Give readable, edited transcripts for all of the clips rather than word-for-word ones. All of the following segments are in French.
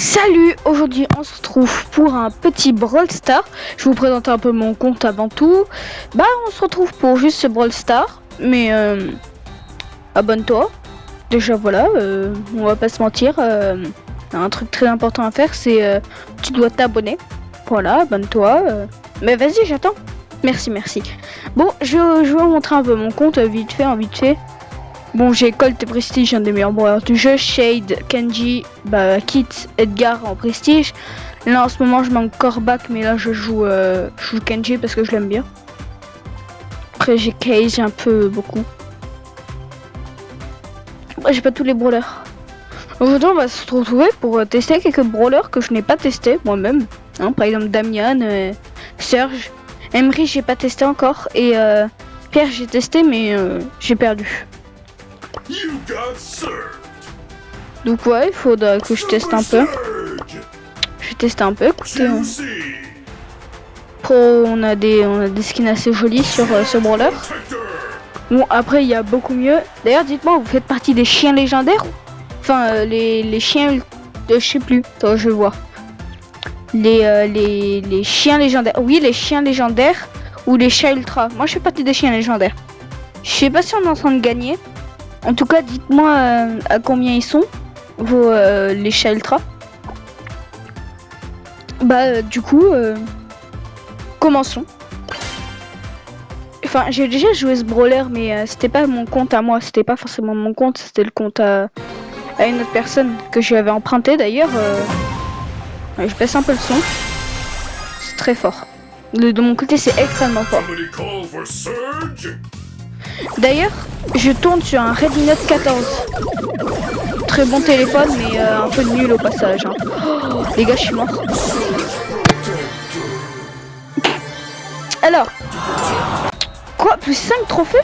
Salut, aujourd'hui on se retrouve pour un petit Brawl Stars. Je vais vous présenter un peu mon compte avant tout. On se retrouve pour juste ce Brawl Stars, mais abonne-toi. Déjà voilà, on va pas se mentir, un truc très important à faire, c'est tu dois t'abonner. Voilà, abonne-toi. Mais vas-y, j'attends. Merci. Bon, je vais vous montrer un peu mon compte vite fait. Bon, j'ai Colt et Prestige, un des meilleurs brawlers du jeu. Shade, Kenji, Kit, Edgar en Prestige. Là en ce moment je manque Kor'Bak, mais là je joue Kenji parce que je l'aime bien. Après j'ai Cage un peu beaucoup. Après j'ai pas tous les brawlers. Aujourd'hui on va se retrouver pour tester quelques brawlers que je n'ai pas testé moi-même. Par exemple Damian, Surge, Emery j'ai pas testé encore et Pierre j'ai testé mais j'ai perdu. Donc ouais, il faudra que je teste un peu. Je vais tester un peu, écoutez. On a des skins assez jolis sur ce brawler. Bon, après il y a beaucoup mieux. D'ailleurs, dites-moi, vous faites partie des chiens légendaires? Enfin, les chiens de je sais plus. Attends, je vais voir. Les chiens légendaires. Oui, les chiens légendaires ou les chats ultra. Moi, je fais partie des chiens légendaires. Je sais pas si on est en train de gagner. En tout cas, dites-moi à combien ils sont, les chats ultra. Du coup, commençons. Enfin, j'ai déjà joué ce brawler, mais c'était pas mon compte à moi. C'était pas forcément mon compte, c'était le compte à une autre personne que je lui avais emprunté d'ailleurs. Je baisse un peu le son. C'est très fort. De mon côté, c'est extrêmement fort. D'ailleurs, je tourne sur un Redmi Note 14. Très bon téléphone, mais un peu nul au passage. Oh, les gars, je suis mort. Alors, quoi, plus 5 trophées?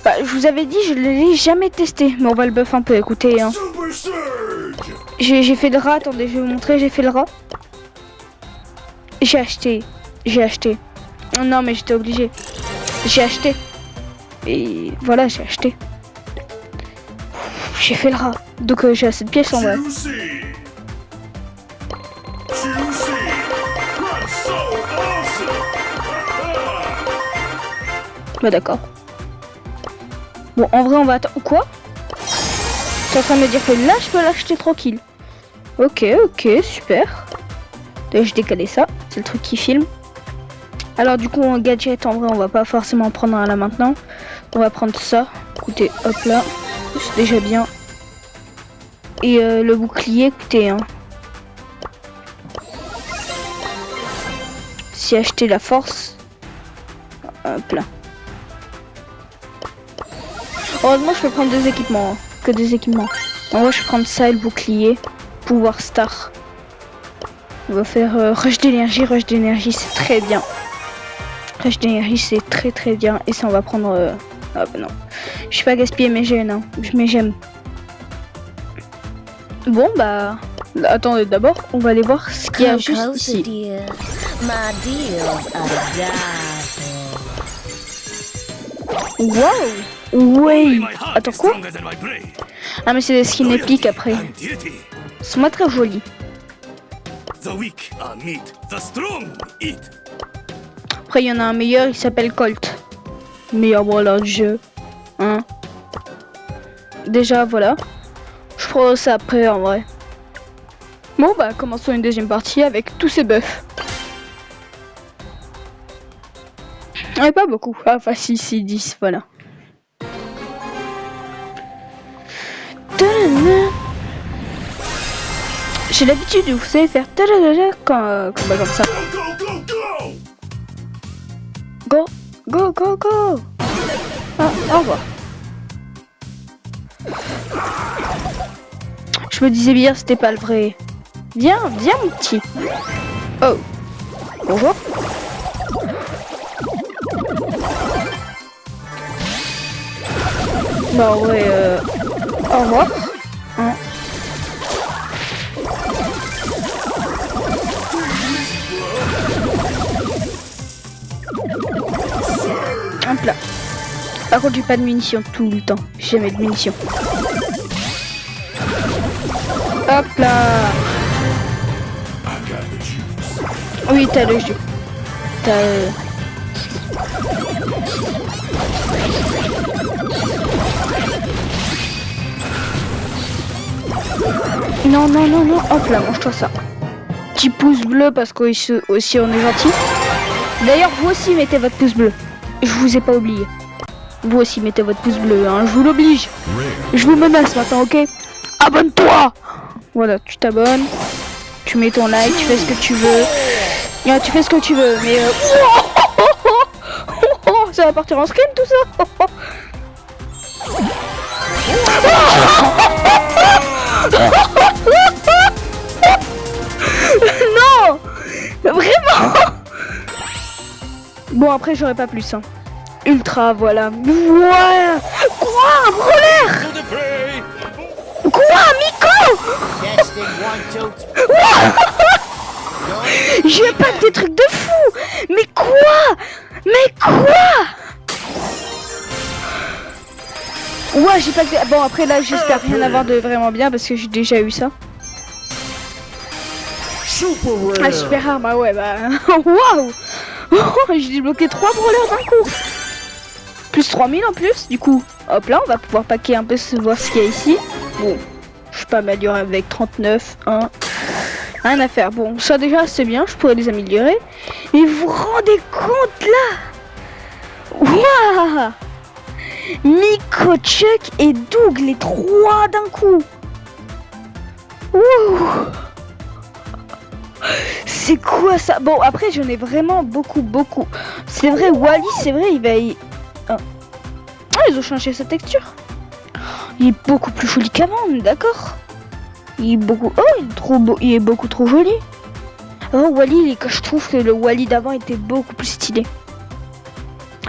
Je vous avais dit, je ne l'ai jamais testé, mais on va le buff un peu, écoutez. J'ai fait le rat, attendez, je vais vous montrer, j'ai fait le rat. J'ai acheté. Non, mais j'étais obligé. J'ai acheté. Et voilà, j'ai acheté. J'ai fait le rat. Donc j'ai assez de pièces en vrai. D'accord. Bon, en vrai, on va attendre. Quoi? Tu es en train de me dire que là, je peux l'acheter tranquille. Ok, super. D'ailleurs, je décalé ça. C'est le truc qui filme. Alors du coup en gadget, en vrai on va pas forcément prendre un là maintenant. On va prendre ça. Écoutez, hop là, c'est déjà bien. Et le bouclier, écoutez Si acheter la force. Hop là. Heureusement je peux prendre deux équipements, que deux équipements. En vrai je vais prendre ça et le bouclier. Pouvoir star. On va faire rush d'énergie, c'est très bien. Rush d'énergie c'est très bien. Et ça on va prendre non. Je suis pas gaspiller mes gènes mais j'aime. Bon attendez, d'abord on va aller voir ce qu'il y a juste ici. Waouh. Ouais. Attends quoi? Ah mais c'est des skins épiques après. C'est moi très joli. Après il y en a un meilleur, il s'appelle Colt. Meilleur brawler du jeu. Déjà voilà. Je ferai ça après en vrai. Bon commençons une deuxième partie avec tous ces buffs. Et pas beaucoup. Enfin si 10, voilà. J'ai l'habitude de vous savez faire comme ça. Go. Au revoir. Je me disais bien c'était pas le vrai. Viens mon petit. Oh. Bonjour. Ouais, au revoir. Hop là. Par contre j'ai pas de munitions tout le temps. J'ai jamais de munitions. Hop là. Oui, t'as le jus. Non, non, non, non. Hop là, mange-toi ça. Petit pouce bleu parce qu'aussi on est gentil. D'ailleurs, vous aussi mettez votre pouce bleu. Je vous ai pas oublié. Vous aussi mettez votre pouce bleu, hein. Je vous l'oblige. Je vous menace maintenant, ok? Abonne-toi. Voilà, tu t'abonnes. Tu mets ton like, tu fais ce que tu veux. Tu fais ce que tu veux, mais... ça va partir en screen tout ça. Non. Vraiment. Bon, après j'aurais pas plus, hein. Ultra, voilà. Voilà. Quoi, un brawler? Quoi, Miko? J'ai pas des trucs de fou. Mais quoi? Mais quoi? Ouais, j'ai pas que... Bon, après là, j'espère rien avoir de vraiment bien parce que j'ai déjà eu ça. Ah, super rare, bah ouais, bah... Waouh. J'ai débloqué 3 brawlers d'un coup. Plus 3000 en plus, du coup. Hop là, on va pouvoir paquer un peu, voir ce qu'il y a ici. Bon, je suis pas amélioré avec 39, 1... Rien à faire. Bon, ça déjà, c'est bien, je pourrais les améliorer. Mais vous vous rendez compte, là? Waouh. Miko, Chuck et Doug, les 3 d'un coup. Ouh. C'est quoi ça? Bon, après, j'en ai vraiment beaucoup. C'est vrai, Wally, c'est vrai, il va... Ah, ils ont changé sa texture. Il est beaucoup plus joli qu'avant, d'accord. Il est beaucoup... Oh, il est trop beau. Il est beaucoup trop joli. Oh, Wally, je trouve que le Wally d'avant était beaucoup plus stylé.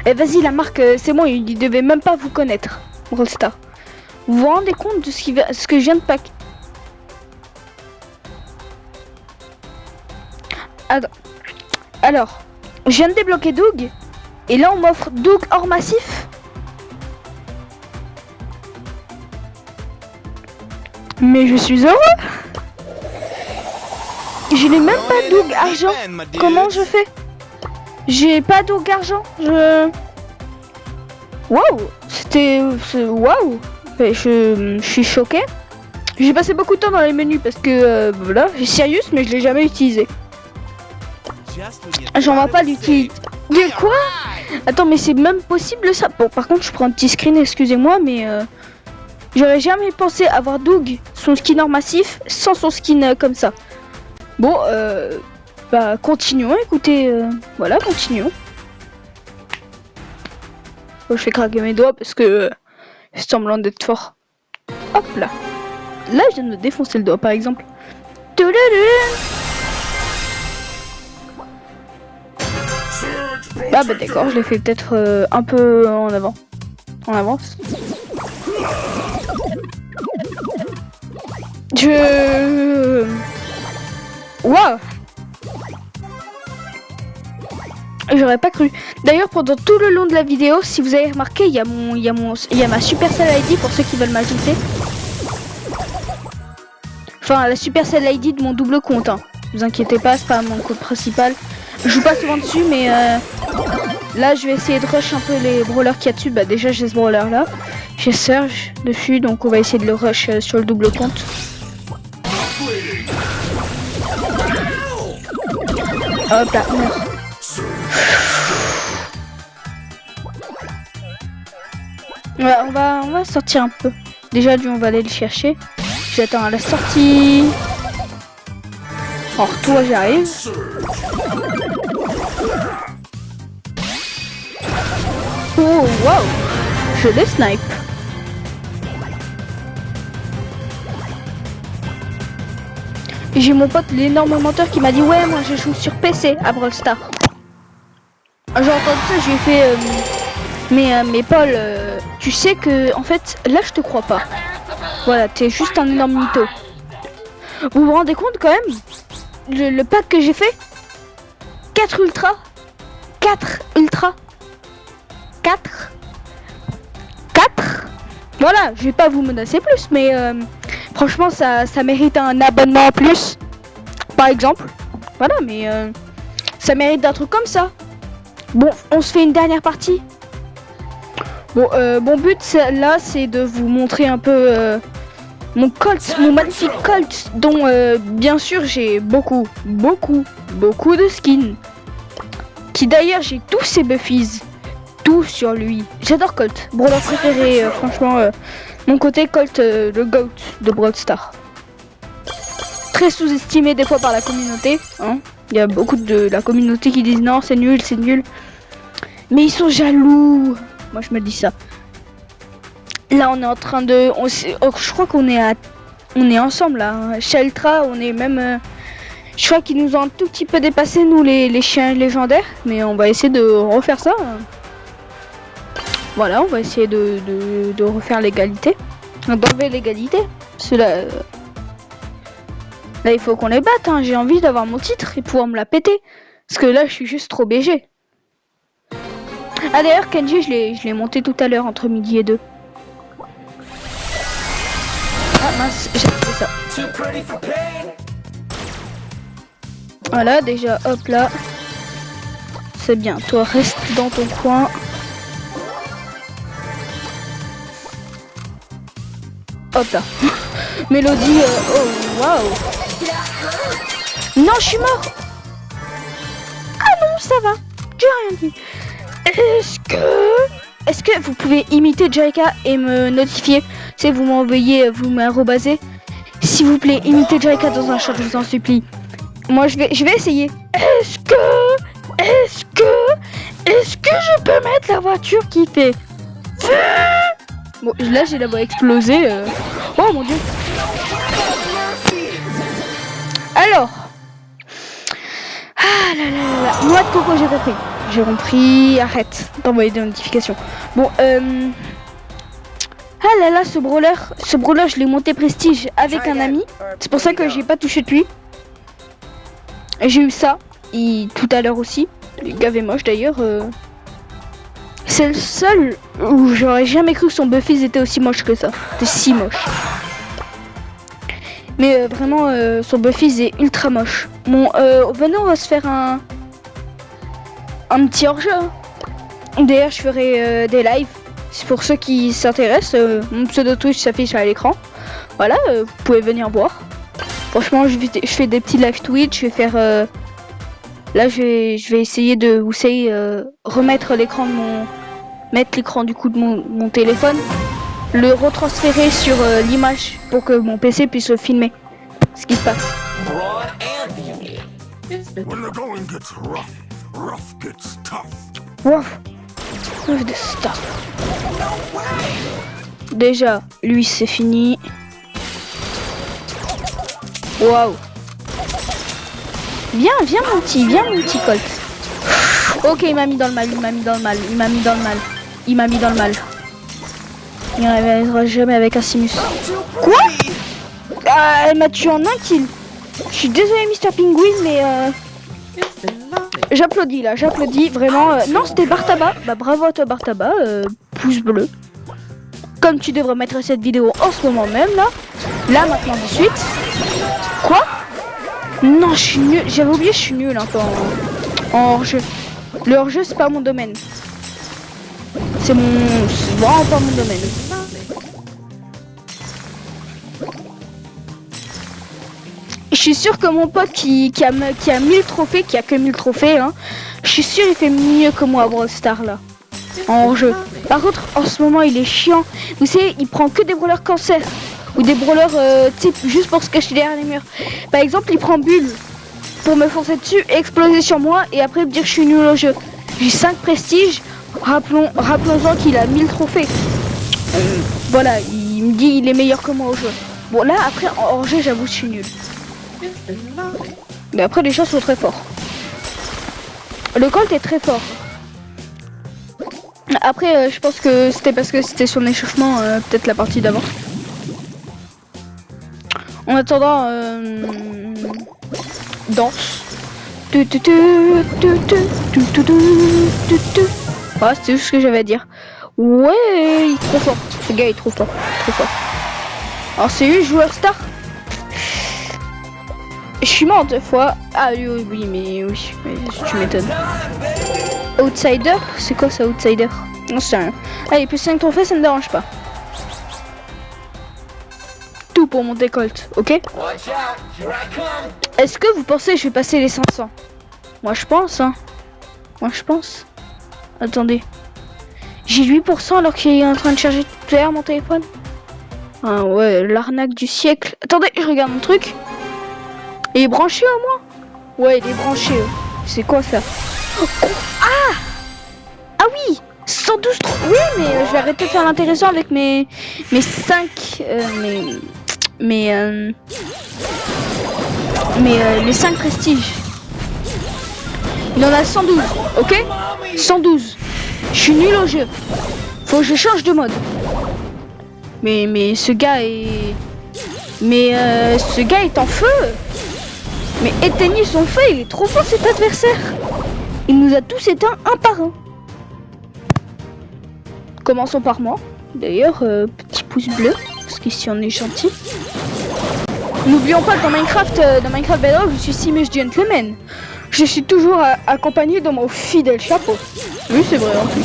Eh, vas-y, la marque, c'est bon, il devait même pas vous connaître, Brawl Stars. Vous vous rendez compte de ce que je viens de pack? Alors, je viens de débloquer Doug. Et là, on m'offre Doug hors massif. Mais je suis heureux. Je n'ai même pas Doug argent. Comment je fais? J'ai pas Doug argent. Waouh. Waouh. Je suis choqué. J'ai passé beaucoup de temps dans les menus parce que voilà, j'ai Sirius, mais je l'ai jamais utilisé. J'en vois pas l'utilité. De quoi? Attends, mais c'est même possible ça? Bon, par contre, je prends un petit screen, excusez-moi, mais j'aurais jamais pensé avoir Doug, son skin hors massif, sans son skin comme ça. Bon, bah, continuons, écoutez, voilà, continuons. Bon, je fais craquer mes doigts parce que semblant d'être fort. Hop là. Là, je viens de me défoncer le doigt, par exemple. Ah bah d'accord, je l'ai fait peut-être un peu en avant. En avance. Waouh. J'aurais pas cru. D'ailleurs, pendant tout le long de la vidéo, si vous avez remarqué, il y a ma Supercell ID pour ceux qui veulent m'ajouter. Enfin, la Supercell ID de mon double compte. Hein. Vous inquiétez pas, c'est pas mon compte principal. Je joue pas souvent dessus, mais là, je vais essayer de rush un peu les brawlers qu'il y a dessus. Bah déjà, j'ai ce brawler là. J'ai Surge dessus, donc on va essayer de le rush sur le double compte. Hop là, merde. Ouais, on va sortir un peu. Déjà, lui, on va aller le chercher. J'attends à la sortie. Alors, toi, j'arrive. Oh, wow. Je les snipe. J'ai mon pote, l'énorme menteur, qui m'a dit ouais, moi je joue sur PC à Brawl Stars. J'ai entendu ça, j'ai fait mais Paul, tu sais que en fait là je te crois pas. Voilà, t'es juste un énorme mytho. Vous vous rendez compte quand même le pack que j'ai fait? 4 ultra. 4 ultra. 4. Voilà, je vais pas vous menacer plus, mais Franchement, ça mérite un abonnement en plus, par exemple. Voilà, mais ça mérite d'un truc comme ça. Bon, on se fait une dernière partie. Bon, mon but là, c'est de vous montrer un peu mon Colt, mon magnifique Colt, dont bien sûr j'ai beaucoup de skins. Qui d'ailleurs, j'ai tous ses buffies, tout sur lui. J'adore Colt, brawler préféré, franchement, mon côté Colt, le GOAT de Brawl Stars. Très sous-estimé des fois par la communauté, hein. Il y a beaucoup de la communauté qui disent non, c'est nul, c'est nul. Mais ils sont jaloux. Moi je me dis ça. Là on est en train de... je crois qu'on est ensemble là. Chez Ultra, on est même... je crois qu'ils nous ont un tout petit peu dépassé, nous les chiens légendaires. Mais on va essayer de refaire ça. Voilà, on va essayer de refaire l'égalité. D'enlever l'égalité. Cela... Là il faut qu'on les batte, hein. J'ai envie d'avoir mon titre et pouvoir me la péter. Parce que là je suis juste trop BG. Ah d'ailleurs Kenji je l'ai monté tout à l'heure entre midi et 2. Ah mince, j'ai fait ça. Voilà déjà hop là. C'est bien, toi reste dans ton coin. Hop là. Mélodie, oh waouh. Non je suis mort. Ah non ça va, j'ai rien dit. Est-ce que vous pouvez imiter Jaika et me notifier? Si vous m'envoyez, vous m'arrobasez. S'il vous plaît, imitez Jaika dans un chat, je vous en supplie. Moi je vais essayer. Est-ce que je peux mettre la voiture qui fait... Bon là j'ai la voix explosée. Oh mon dieu. Alors. Ah là là là là. Noix de coco j'ai compris. J'ai compris, arrête d'envoyer des notifications. Bon, ah là là, ce brawler je l'ai monté prestige avec un ami. C'est pour ça que j'ai pas touché de lui. J'ai eu ça, tout à l'heure aussi. Il est gavé moche d'ailleurs. C'est le seul où j'aurais jamais cru que son Buffy était aussi moche que ça. C'était si moche. Mais vraiment, son Buffy est ultra moche. Bon, venez, on va se faire un petit hors-jeu. D'ailleurs, je ferai des lives. C'est pour ceux qui s'intéressent. Mon pseudo Twitch s'affiche à l'écran. Voilà, vous pouvez venir voir. Franchement, je fais des petits live Twitch. Je vais faire... là, je vais essayer de vous remettre l'écran de mon... Mettre l'écran du coup de mon téléphone. Le retransférer sur l'image pour que mon PC puisse le filmer. Ce qui se passe. Rough the stuff. Déjà, lui c'est fini. Waouh. Viens mon petit Colt. Ok, il m'a mis dans le mal, il m'a mis dans le mal. Il ne réalisera jamais avec un Simus. Quoi? Ah, elle m'a tué en un kill. Je suis désolé Mr Penguin, mais j'applaudis là, vraiment. Non, c'était Bartaba. Bah bravo à toi Bartaba, pouce bleu. Comme tu devrais mettre cette vidéo en ce moment même là. Là maintenant de suite. Quoi? Non, je suis nul. J'avais oublié, je suis nul un peu en hors-jeu. Le hors-jeu c'est pas mon domaine. C'est vraiment pas mon domaine. Je suis sûr que mon pote qui a 1000 trophées, qui a que 1000 trophées, hein, je suis sûr il fait mieux que moi à Brawl Stars là, en hors-jeu. Par contre, en ce moment il est chiant. Vous savez, il prend que des brawlers cancer ou des brawlers, juste pour se cacher derrière les murs. Par exemple, il prend Bulle pour me foncer dessus, exploser sur moi et après me dire que je suis nul au jeu. J'ai 5 prestiges. Rappelons-en qu'il a 1000 trophées. Voilà, il me dit il est meilleur que moi au jeu. Bon là après en hors-jeu j'avoue je suis nul. Mais après les gens sont très forts. Le Colt est très fort. Après je pense que c'était parce que c'était son échauffement, peut-être la partie d'avant. En attendant, danse. Ah, c'était juste ce que j'avais à dire. Ouais, il est trop fort. Ce gars est trop fort. Alors c'est lui, joueur star. Je suis mort 2 fois. Ah oui, mais tu m'étonnes. Outsider? C'est quoi ça, Outsider? Non, c'est rien. Allez, plus 5 trophées, ça me dérange pas. Tout pour mon décolte, ok? Est-ce que vous pensez que je vais passer les 500? Moi je pense, hein. Moi je pense. Attendez. J'ai 8% alors qu'il est en train de charger tout à l'heure mon téléphone. Ah ouais, l'arnaque du siècle. Attendez, je regarde mon truc. Il est branché au moins? Ouais, il est branché. C'est quoi ça? Oh, ah! Ah oui! 112. Oui, mais je vais arrêter de faire l'intéressant avec mes 5 mes 5 prestiges. Il en a 112, ok? 112. Je suis nul au jeu. Faut que je change de mode. Mais ce gars est... ce gars est en feu. Mais éteignez son feu, il est trop fort cet adversaire. Il nous a tous éteints un par un. Commençons par moi. D'ailleurs, petit pouce bleu, parce qu'ici on est gentil. N'oublions pas que dans Minecraft Bedrock, je suis Simus Gentleman. Je suis toujours accompagné de mon fidèle chapeau. Oui, c'est vrai en plus.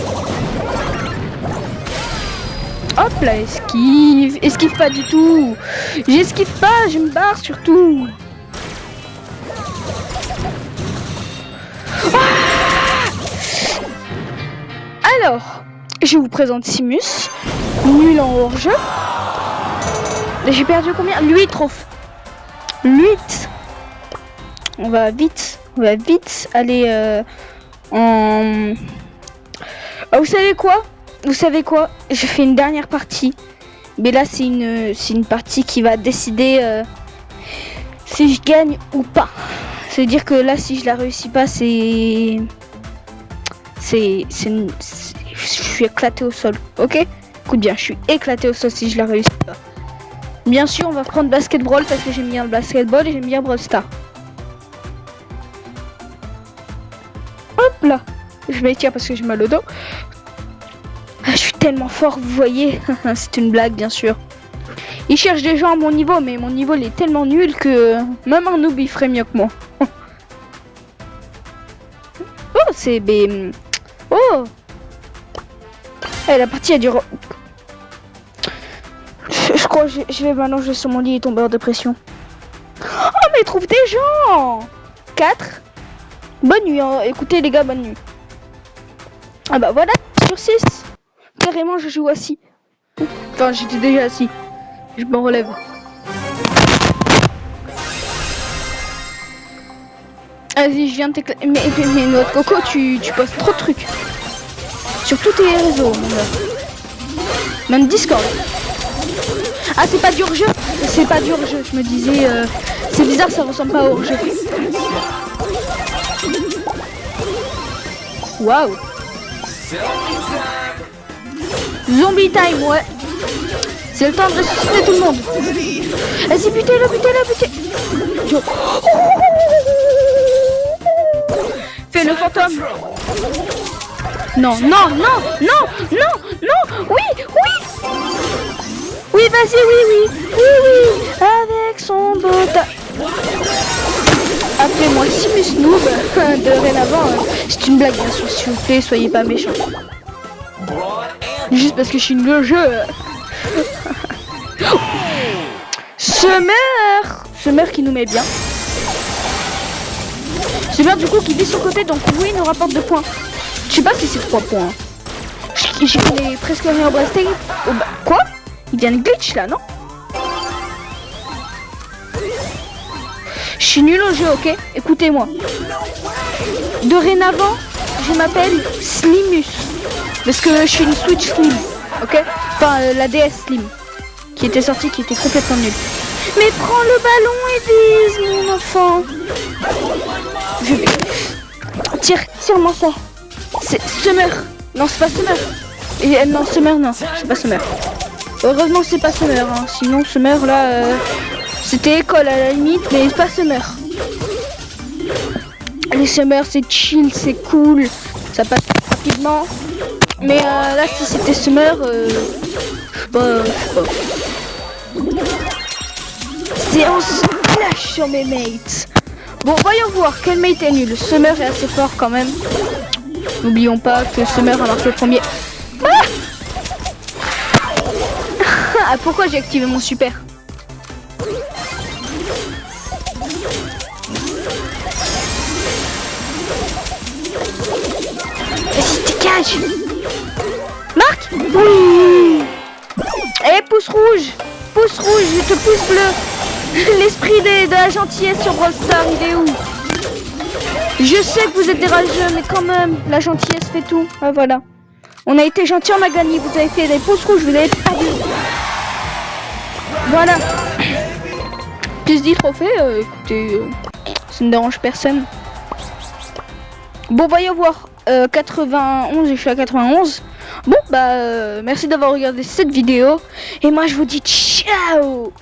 Hop là, esquive. Esquive pas du tout. J'esquive pas, je me barre surtout. Ah! Alors, je vous présente Simus. Nul en hors-jeu. J'ai perdu combien? 8 trophées. 8. On va vite aller en... Ah, vous savez quoi? Je fais une dernière partie. Mais là, c'est une partie qui va décider si je gagne ou pas. C'est-à-dire que là, si je la réussis pas, je suis éclaté au sol. Ok? Écoute bien, je suis éclaté au sol si je la réussis pas. Bien sûr, on va prendre basketball parce que j'aime bien le basketball et j'aime bien Brawl Stars. Hop là, je m'étire parce que j'ai mal au dos. Ah, je suis tellement fort, vous voyez. C'est une blague, bien sûr. Ils cherchent des gens à mon niveau, mais mon niveau il est tellement nul que même un noob il ferait mieux que moi. Oh, c'est... Oh. Eh, la partie a duré... Je crois que je vais m'allonger sur mon lit et tomber en dépression. Oh, mais trouve des gens. 4. Bonne nuit, hein. Écoutez les gars, bonne nuit. Ah bah voilà, sur 6. Carrément, je joue assis. Enfin, j'étais déjà assis. Je me relève. Vas-y, je viens de t'éclater. Mais notre Coco, tu postes trop de trucs. Sur tous tes réseaux, mon gars. Même Discord. Ah, c'est pas du hors-jeu. C'est pas du hors-jeu. Je me disais, c'est bizarre, ça ressemble pas au hors-jeu. Waouh. Zombie time, ouais. C'est le temps de ressusciter tout le monde. Vas-y, butez-le, butez-le. Fais le fantôme. Non, non, non, non, non, non. Oui, oui. Oui, vas-y, oui, oui, oui, oui. Avec son beau tas. Appelez-moi Simus Noob. Dorénavant, c'est une blague, bien sûr, s'il vous plaît, soyez pas méchants. Juste parce que je suis nul au jeu. Summer qui nous met bien. Summer du coup qui vit sur le côté, donc oui, il nous rapporte 2 points. Je sais pas si c'est 3 points. J'ai connais presque rien au Brawl Stars. Oh, bah, quoi? Il vient de glitch là, non? Je suis nul au jeu, ok? Écoutez-moi. Dorénavant, je m'appelle Slimus. Parce que je suis une Switch Slim, ok? Enfin, la DS Slim. Qui était sortie, qui était complètement nulle. Mais prends le ballon et vise, mon enfant. Je vais... Tire-moi ça. C'est Summer. Non, c'est pas Summer. Et, non, Summer, non. C'est pas Summer. Heureusement que c'est pas Summer. Hein. Sinon, Summer, là... C'était école à la limite, mais c'est pas Summer. Les Summer, c'est chill, c'est cool. Ça passe rapidement. Mais là, si c'était Summer... je sais pas. Séance flash sur mes mates. Bon, voyons voir quel mate est nul. Summer est assez fort quand même. N'oublions pas que Summer a marqué le premier. Ah ah, pourquoi j'ai activé mon super? Vas-y, dégage. Marc. Oui. Eh, pouce rouge. Pouce rouge, je te pouce bleu. L'esprit de la gentillesse sur Brawl Stars, il est où? Je sais que vous êtes des rageux, mais quand même, la gentillesse fait tout. Ah, voilà. On a été gentil, on a gagné. Vous avez fait des pouces rouges, vous avez perdu. Voilà. Plus 10 trophées, écoutez, ça ne dérange personne. Bon, voyons voir. 91, je suis à 91. Bon, bah, merci d'avoir regardé cette vidéo. Et moi, je vous dis ciao.